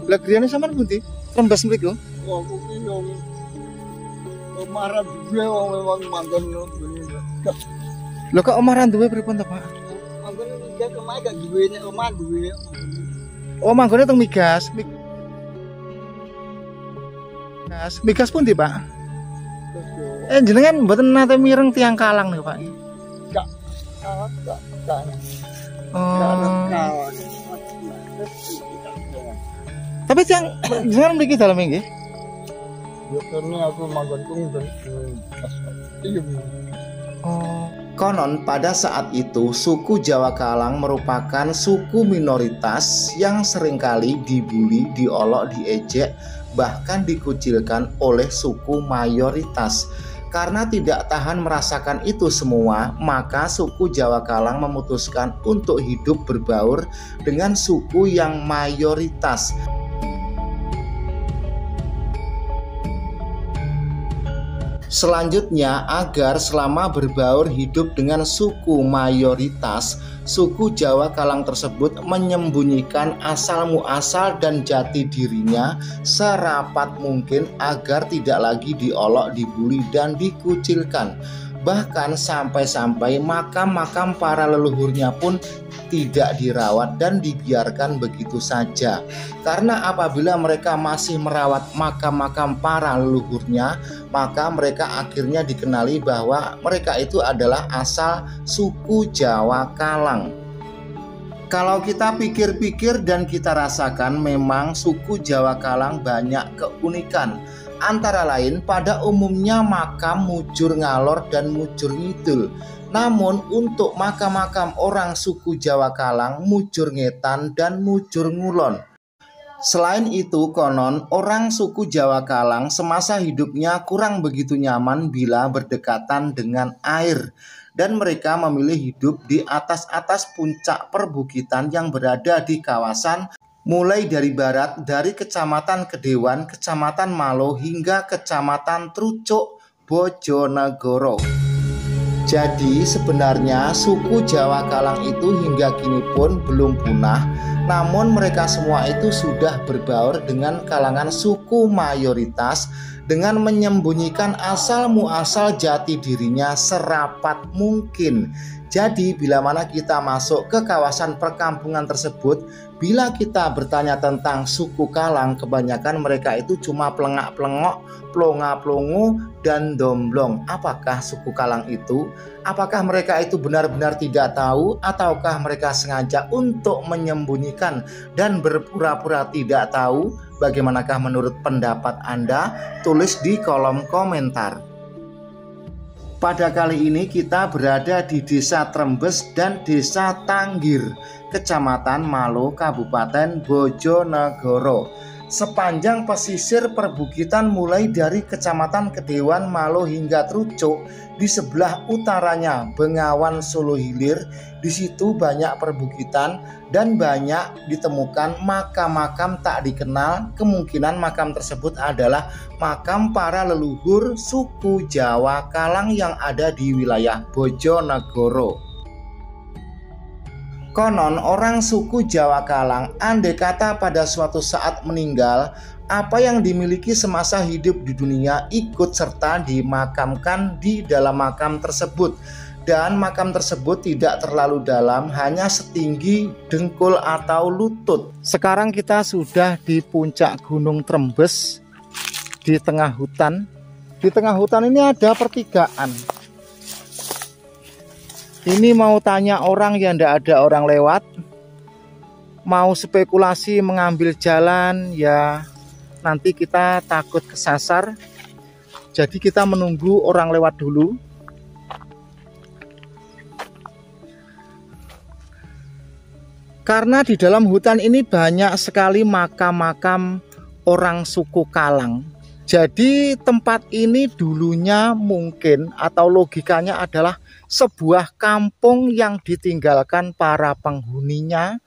Lah griyane sampean pundi? Trembes mriku? Wong kuwi yo marah duwe wong memang manggon ngene. Lho kok omah ra duwe pripun to, Pak? Manggon iki kemae gak duwe nek omah duwe. Oh, manggone teng Migas. Migas pundi, Pak? Jenengan mboten nate mireng tiang Kalang nih, Pak? Enggak. Oh. Tapi tiang jenengan mriki dalem nggih? Ya karena aku manggon teng iya. Oh. Konon pada saat itu suku Jawa Kalang merupakan suku minoritas yang seringkali dibully, diolok, diejek, bahkan dikucilkan oleh suku mayoritas. Karena tidak tahan merasakan itu semua, maka suku Jawa Kalang memutuskan untuk hidup berbaur dengan suku yang mayoritas. Selanjutnya, agar selama berbaur hidup dengan suku mayoritas, suku Jawa Kalang tersebut menyembunyikan asal-muasal dan jati dirinya serapat mungkin agar tidak lagi diolok, dibully, dan dikucilkan. Bahkan sampai-sampai makam-makam para leluhurnya pun tidak dirawat dan dibiarkan begitu saja. Karena apabila mereka masih merawat makam-makam para leluhurnya, maka mereka akhirnya dikenali bahwa mereka itu adalah asal suku Jawa Kalang. Kalau kita pikir-pikir dan kita rasakan, memang suku Jawa Kalang banyak keunikan. Antara lain pada umumnya makam mujur ngalor dan mujur ngidul. Namun untuk makam-makam orang suku Jawa Kalang mujur ngetan dan mujur ngulon. Selain itu, konon orang suku Jawa Kalang semasa hidupnya kurang begitu nyaman bila berdekatan dengan air, dan mereka memilih hidup di atas-atas puncak perbukitan yang berada di kawasan mulai dari barat, dari Kecamatan Kedewan, Kecamatan Malo hingga Kecamatan Trucuk, Bojonegoro. Jadi sebenarnya suku Jawa Kalang itu hingga kini pun belum punah, namun mereka semua itu sudah berbaur dengan kalangan suku mayoritas dengan menyembunyikan asal-muasal jati dirinya serapat mungkin. Jadi bila mana kita masuk ke kawasan perkampungan tersebut, bila kita bertanya tentang suku Kalang, kebanyakan mereka itu cuma pelengak-pelengok, plonga-plongo, dan domblong. Apakah suku Kalang itu? Apakah mereka itu benar-benar tidak tahu, ataukah mereka sengaja untuk menyembunyikan dan berpura-pura tidak tahu? Bagaimanakah menurut pendapat Anda? Tulis di kolom komentar. Pada kali ini kita berada di Desa Trembes dan Desa Tanggir, Kecamatan Malo, Kabupaten Bojonegoro. Sepanjang pesisir perbukitan mulai dari Kecamatan Kedewan, Malo hingga Trucuk, di sebelah utaranya Bengawan Solo Hilir. Di situ banyak perbukitan dan banyak ditemukan makam-makam tak dikenal. Kemungkinan makam tersebut adalah makam para leluhur suku Jawa Kalang yang ada di wilayah Bojonegoro. Konon orang suku Jawa Kalang andai kata pada suatu saat meninggal, apa yang dimiliki semasa hidup di dunia ikut serta dimakamkan di dalam makam tersebut. Dan makam tersebut tidak terlalu dalam, hanya setinggi dengkul atau lutut. Sekarang kita sudah di puncak Gunung Trembes, di tengah hutan. Di tengah hutan ini ada pertigaan. Ini mau tanya orang yang tidak ada orang lewat, mau spekulasi mengambil jalan, ya nanti kita takut kesasar. Jadi kita menunggu orang lewat dulu. Karena di dalam hutan ini banyak sekali makam-makam orang suku Kalang. Jadi tempat ini dulunya mungkin atau logikanya adalah sebuah kampung yang ditinggalkan para penghuninya,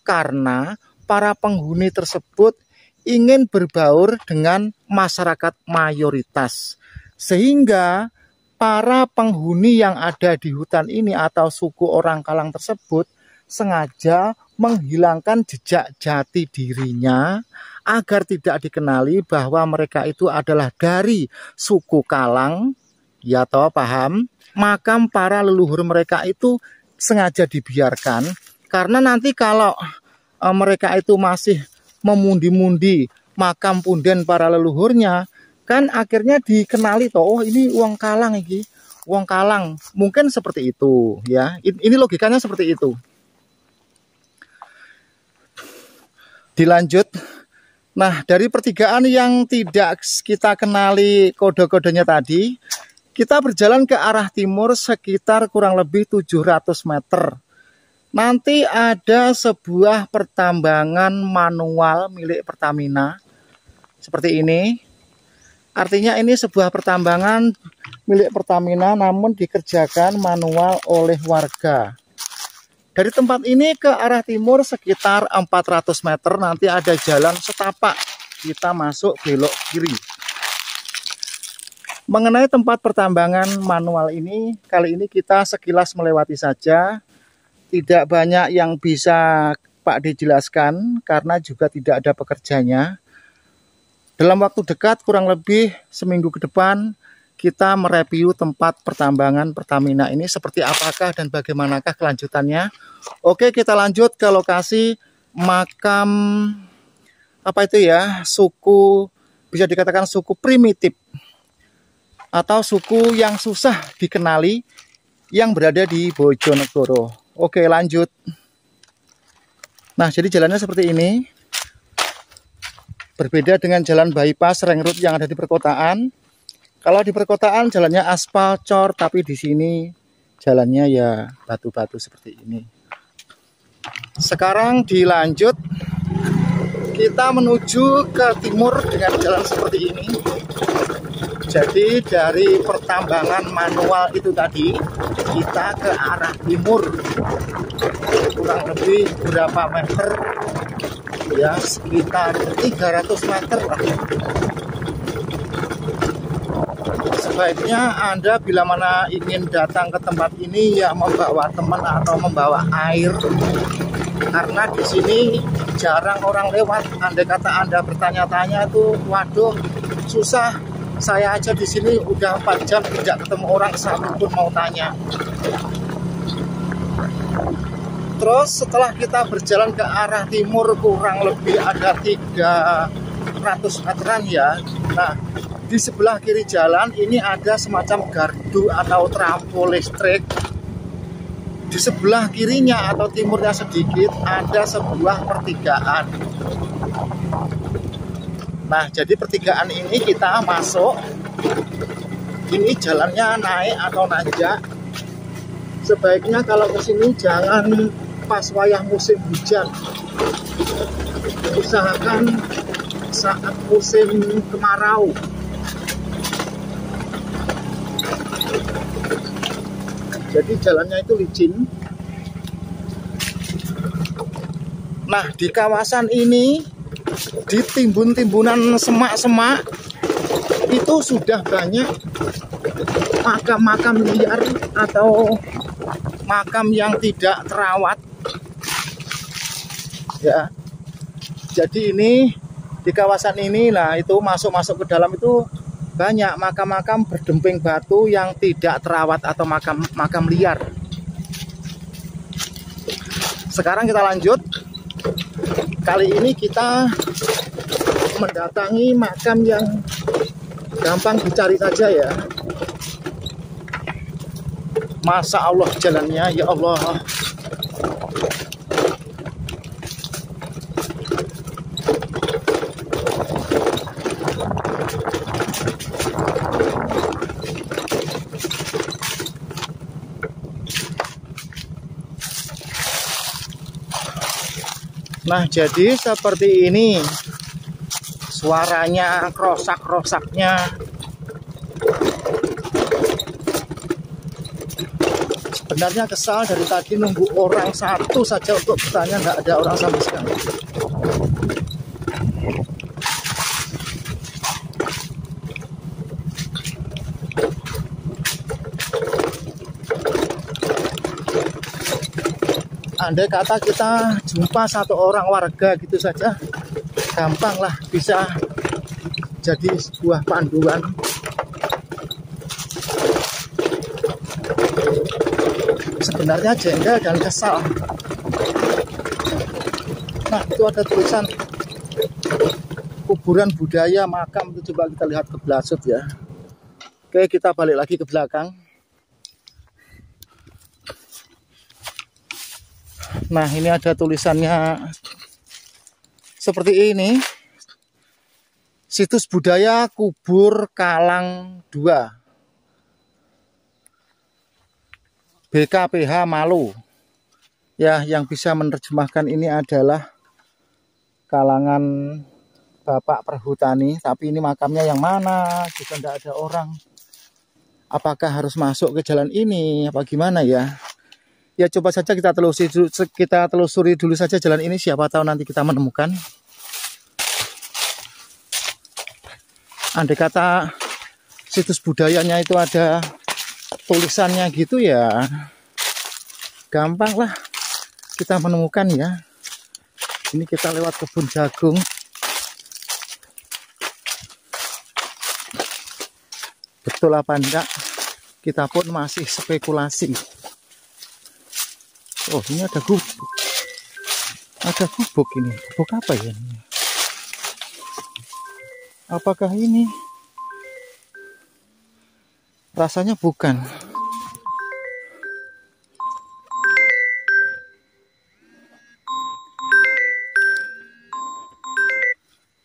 karena para penghuni tersebut ingin berbaur dengan masyarakat mayoritas. Sehingga para penghuni yang ada di hutan ini atau suku orang Kalang tersebut sengaja menghilangkan jejak jati dirinya agar tidak dikenali bahwa mereka itu adalah dari suku Kalang, ya toh, paham? Makam para leluhur mereka itu sengaja dibiarkan karena nanti kalau mereka itu masih memundi-mundi makam punden para leluhurnya, kan akhirnya dikenali toh, oh ini wong Kalang iki, wong Kalang. Mungkin seperti itu ya. Ini logikanya seperti itu. Dilanjut. Nah, dari pertigaan yang tidak kita kenali kode-kodenya tadi, kita berjalan ke arah timur sekitar kurang lebih 700 meter. Nanti ada sebuah pertambangan manual milik Pertamina. Seperti ini. Artinya ini sebuah pertambangan milik Pertamina namun dikerjakan manual oleh warga. Dari tempat ini ke arah timur sekitar 400 meter nanti ada jalan setapak. Kita masuk belok kiri. Mengenai tempat pertambangan manual ini, kali ini kita sekilas melewati saja. Tidak banyak yang bisa Pak dijelaskan karena juga tidak ada pekerjanya. Dalam waktu dekat kurang lebih seminggu ke depan kita mereview tempat pertambangan Pertamina ini seperti apakah dan bagaimanakah kelanjutannya. Oke, kita lanjut ke lokasi makam apa itu ya, suku, bisa dikatakan suku primitif atau suku yang susah dikenali yang berada di Bojonegoro. Oke, lanjut. Nah, jadi jalannya seperti ini. Berbeda dengan jalan bypass ring road yang ada di perkotaan. Kalau di perkotaan jalannya aspal cor, tapi di sini jalannya ya batu-batu seperti ini. Sekarang dilanjut, kita menuju ke timur dengan jalan seperti ini. Jadi dari pertambangan manual itu tadi, kita ke arah timur. Kurang lebih berapa meter? Ya, sekitar 300 meter lah. Sebaiknya Anda bila mana ingin datang ke tempat ini ya membawa teman atau membawa air, karena di sini jarang orang lewat. Andai kata Anda bertanya-tanya itu, waduh susah, saya aja di sini udah 4 jam tidak ketemu orang satupun mau tanya. Terus setelah kita berjalan ke arah timur kurang lebih ada 300 meteran ya. Nah, di sebelah kiri jalan ini ada semacam gardu atau trafo listrik. Di sebelah kirinya atau timurnya sedikit ada sebuah pertigaan. Nah, jadi pertigaan ini kita masuk. Ini jalannya naik atau nanjak. Sebaiknya kalau ke sini jangan pas wayah musim hujan. Usahakan saat musim kemarau. Jadi jalannya itu licin. Nah, di kawasan ini, di timbun-timbunan semak-semak, itu sudah banyak makam-makam liar atau makam yang tidak terawat. Ya. Jadi ini, di kawasan ini, nah itu masuk-masuk ke dalam itu banyak makam-makam berdemping batu yang tidak terawat atau makam liar. Sekarang kita lanjut. Kali ini kita mendatangi makam yang gampang dicari saja ya. Masya Allah jalannya, ya Allah. Nah, jadi seperti ini suaranya, krosak-krosaknya. Sebenarnya kesal dari tadi nunggu orang satu saja untuk bertanya, nggak ada orang sama sekali. Andai kata kita jumpa satu orang warga gitu saja, gampang lah bisa jadi sebuah panduan. Sebenarnya jengkel dan kesal. Nah, itu ada tulisan kuburan budaya makam, itu coba kita lihat ke belasut ya. Oke, kita balik lagi ke belakang. Nah, ini ada tulisannya seperti ini. Situs budaya Kubur Kalang 2 BKPH Malu. Ya, yang bisa menerjemahkan ini adalah kalangan Bapak Perhutani, tapi ini makamnya yang mana? Juga tidak ada orang. Apakah harus masuk ke jalan ini? Apa gimana ya? Ya coba saja kita telusuri dulu saja jalan ini, siapa tahu nanti kita menemukan. Andai kata situs budayanya itu ada tulisannya gitu ya, gampang lah kita menemukan ya. Ini kita lewat kebun jagung. Betul apa enggak? Kita pun masih spekulasi. Oh, ini ada gubuk. Ada gubuk ini. Gubuk apa ya ini? Apakah ini? Rasanya bukan.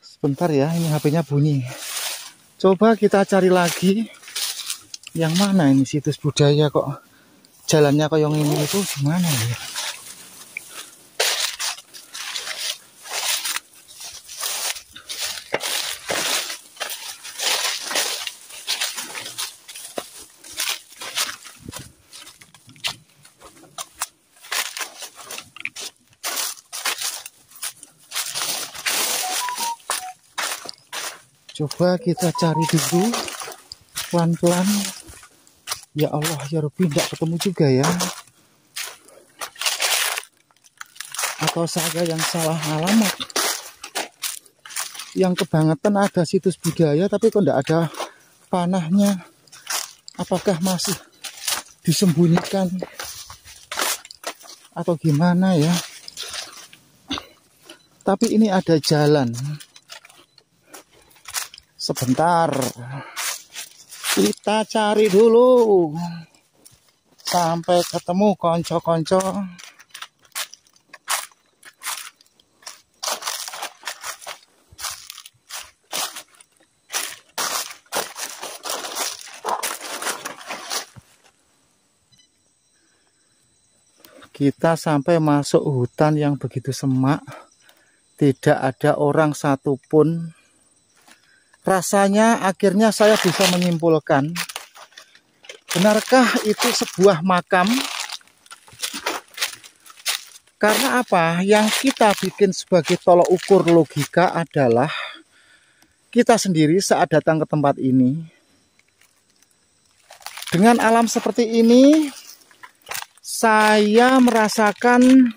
Sebentar ya, ini HP-nya bunyi. Coba kita cari lagi. Yang mana ini situs budaya kok jalannya kok yang ini itu gimana ya? Coba kita cari dulu pelan-pelan. Ya Allah, ya Rabbi, tidak ketemu juga ya. Atau saya yang salah alamat. Yang kebangetan ada situs budaya tapi kok tidak ada panahnya. Apakah masih disembunyikan atau gimana ya? Tapi ini ada jalan. Sebentar, kita cari dulu sampai ketemu konco-konco. Kita sampai masuk hutan yang begitu semak, tidak ada orang satupun. Rasanya akhirnya saya bisa menyimpulkan, benarkah itu sebuah makam? Karena apa? Yang kita bikin sebagai tolok ukur logika adalah kita sendiri saat datang ke tempat ini. Dengan alam seperti ini, saya merasakan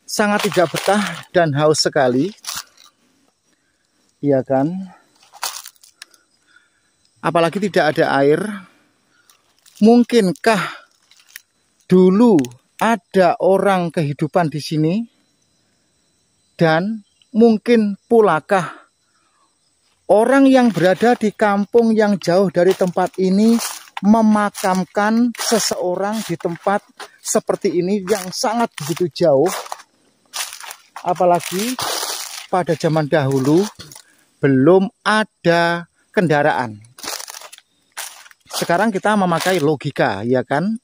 sangat tidak betah dan haus sekali. Iya kan? Apalagi tidak ada air. Mungkinkah dulu ada orang kehidupan di sini? Dan mungkin pulakah orang yang berada di kampung yang jauh dari tempat ini memakamkan seseorang di tempat seperti ini yang sangat begitu jauh? Apalagi pada zaman dahulu belum ada kendaraan. Sekarang kita memakai logika, ya kan?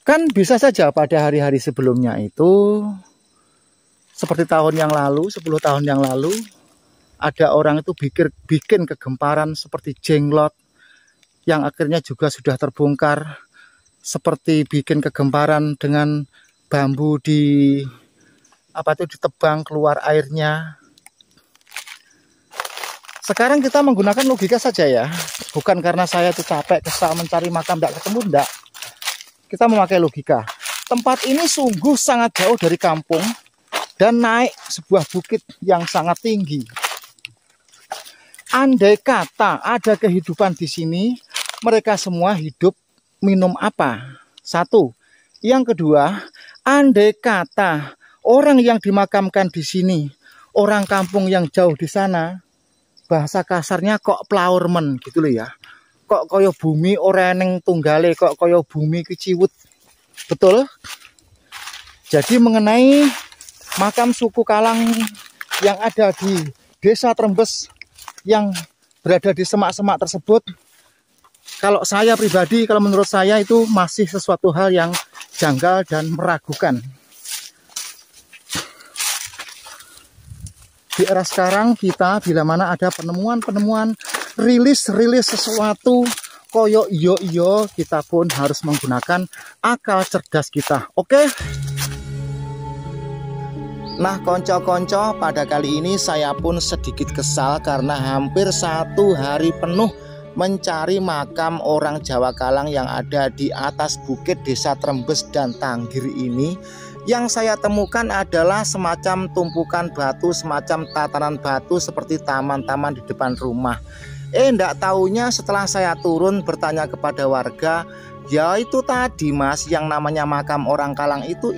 Kan bisa saja pada hari-hari sebelumnya itu, seperti tahun yang lalu, 10 tahun yang lalu, ada orang itu bikin kegemparan seperti jenglot, yang akhirnya juga sudah terbongkar, seperti bikin kegemparan dengan bambu ditebang keluar airnya. Sekarang kita menggunakan logika saja ya, bukan karena saya itu capek kesal mencari makam tidak ketemu, enggak. Kita memakai logika. Tempat ini sungguh sangat jauh dari kampung, dan naik sebuah bukit yang sangat tinggi. Andai kata ada kehidupan di sini, mereka semua hidup minum apa? Satu. Yang kedua, andai kata orang yang dimakamkan di sini, orang kampung yang jauh di sana, bahasa kasarnya kok plaurmen gitu loh ya. Kok koyo bumi ora eneng tunggale, kok koyo bumi keciwut. Betul? Jadi mengenai makam suku Kalang yang ada di Desa Trembes yang berada di semak-semak tersebut, kalau saya pribadi, kalau menurut saya itu masih sesuatu hal yang janggal dan meragukan. Di era sekarang kita bila mana ada penemuan-penemuan, rilis sesuatu koyo iyo kita pun harus menggunakan akal cerdas kita. Oke? Nah, konco-konco, pada kali ini saya pun sedikit kesal karena hampir 1 hari penuh mencari makam orang Jawa Kalang yang ada di atas bukit Desa Trembes dan Tanggir ini. Yang saya temukan adalah semacam tumpukan batu, semacam tatanan batu seperti taman-taman di depan rumah. Ndak taunya setelah saya turun bertanya kepada warga, ya itu tadi mas, yang namanya makam orang Kalang itu.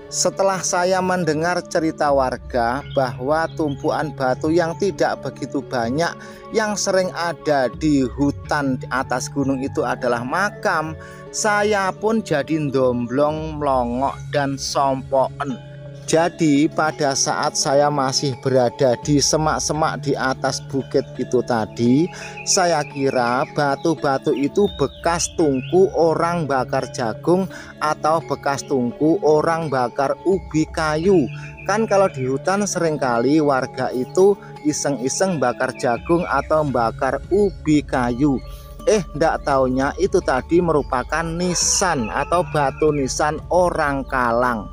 Setelah saya mendengar cerita warga bahwa tumpuan batu yang tidak begitu banyak yang sering ada di hutan di atas gunung itu adalah makam, saya pun jadi ndomblong, melongok dan sompoen. Jadi pada saat saya masih berada di semak-semak di atas bukit itu tadi, saya kira batu-batu itu bekas tungku orang bakar jagung atau bekas tungku orang bakar ubi kayu. Kan kalau di hutan seringkali warga itu iseng-iseng bakar jagung atau bakar ubi kayu. Ndak taunya itu tadi merupakan nisan atau batu nisan orang Kalang.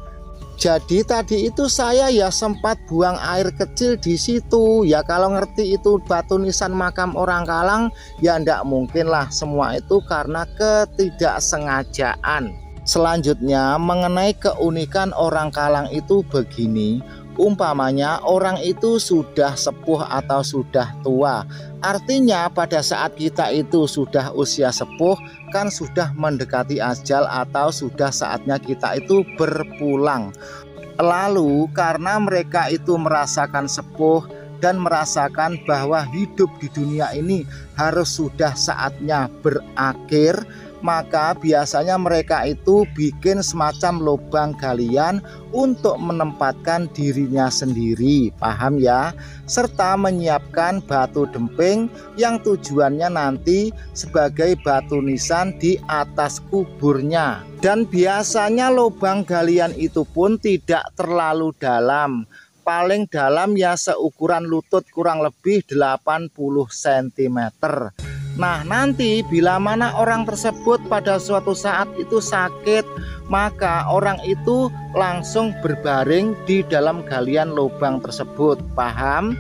Jadi tadi itu saya ya sempat buang air kecil di situ. Ya kalau ngerti itu batu nisan makam orang Kalang, ya ndak mungkin lah semua itu karena ketidaksengajaan. Selanjutnya mengenai keunikan orang Kalang itu begini. Umpamanya orang itu sudah sepuh atau sudah tua, artinya pada saat kita itu sudah usia sepuh, kan sudah mendekati ajal atau sudah saatnya kita itu berpulang. Lalu karena mereka itu merasakan sepuh dan merasakan bahwa hidup di dunia ini harus sudah saatnya berakhir, maka biasanya mereka itu bikin semacam lubang galian untuk menempatkan dirinya sendiri, paham ya? Serta menyiapkan batu demping yang tujuannya nanti sebagai batu nisan di atas kuburnya. Dan biasanya lubang galian itu pun tidak terlalu dalam, paling dalam ya seukuran lutut, kurang lebih 80 cm. Nah nanti bila mana orang tersebut pada suatu saat itu sakit, maka orang itu langsung berbaring di dalam galian lubang tersebut, paham?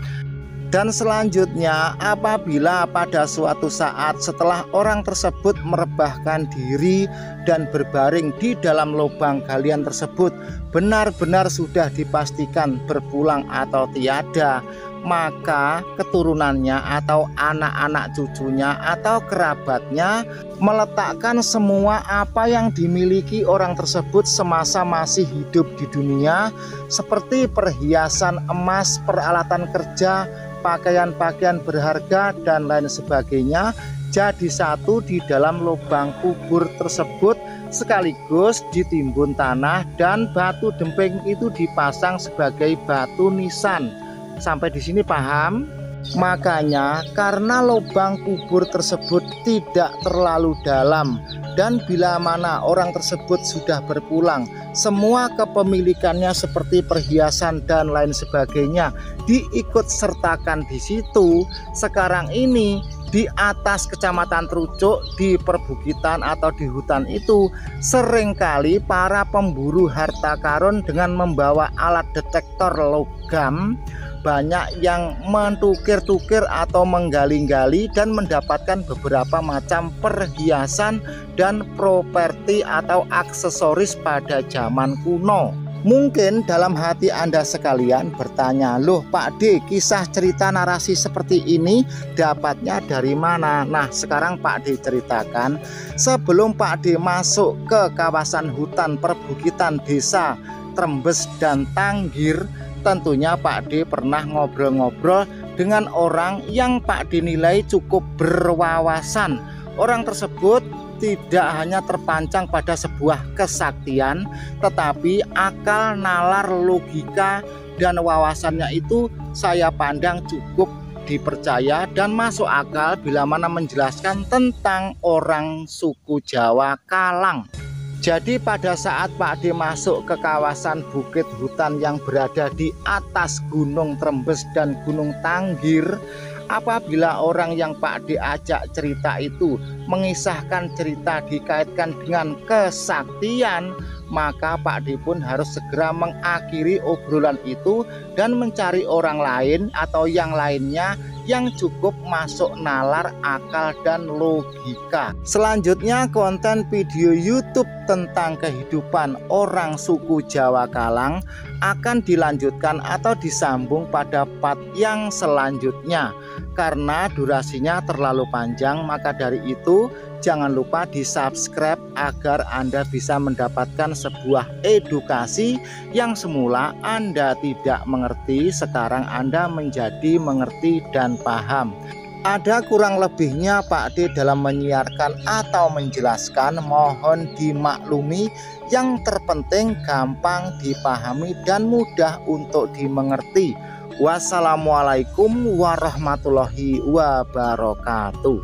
Dan selanjutnya apabila pada suatu saat setelah orang tersebut merebahkan diri dan berbaring di dalam lubang galian tersebut benar-benar sudah dipastikan berpulang atau tiada, maka keturunannya atau anak-anak cucunya atau kerabatnya meletakkan semua apa yang dimiliki orang tersebut semasa masih hidup di dunia, seperti perhiasan emas, peralatan kerja, pakaian-pakaian berharga dan lain sebagainya, jadi satu di dalam lubang kubur tersebut, sekaligus ditimbun tanah dan batu demping itu dipasang sebagai batu nisan. Sampai di sini paham? Makanya karena lubang kubur tersebut tidak terlalu dalam dan bila mana orang tersebut sudah berpulang, semua kepemilikannya seperti perhiasan dan lain sebagainya diikut sertakan di situ. Sekarang ini di atas Kecamatan Trucuk, di perbukitan atau di hutan itu seringkali para pemburu harta karun dengan membawa alat detektor logam banyak yang mentukir-tukir atau menggali-gali dan mendapatkan beberapa macam perhiasan dan properti atau aksesoris pada zaman kuno. Mungkin dalam hati Anda sekalian bertanya, loh Pak D, kisah cerita narasi seperti ini dapatnya dari mana? Nah, sekarang Pak D ceritakan, sebelum Pak D masuk ke kawasan hutan perbukitan desa Trembes dan Tanggir, tentunya Pak D pernah ngobrol-ngobrol dengan orang yang Pak D nilai cukup berwawasan. Orang tersebut tidak hanya terpancang pada sebuah kesaktian, tetapi akal, nalar, logika, dan wawasannya itu saya pandang cukup dipercaya dan masuk akal bila mana menjelaskan tentang orang suku Jawa Kalang. Jadi pada saat Pak D masuk ke kawasan bukit hutan yang berada di atas Gunung Trembes dan Gunung Tanggir, apabila orang yang Pak D ajak cerita itu mengisahkan cerita dikaitkan dengan kesaktian, maka Pak D pun harus segera mengakhiri obrolan itu dan mencari orang lain atau yang lainnya yang cukup masuk nalar, akal, dan logika. Selanjutnya konten video YouTube tentang kehidupan orang suku Jawa Kalang akan dilanjutkan atau disambung pada part yang selanjutnya. Karena durasinya terlalu panjang, maka dari itu jangan lupa di subscribe agar Anda bisa mendapatkan sebuah edukasi yang semula Anda tidak mengerti, sekarang Anda menjadi mengerti dan paham. Ada kurang lebihnya Pak D dalam menyiarkan atau menjelaskan, mohon dimaklumi. Yang terpenting gampang dipahami dan mudah untuk dimengerti. Wassalamualaikum warahmatullahi wabarakatuh.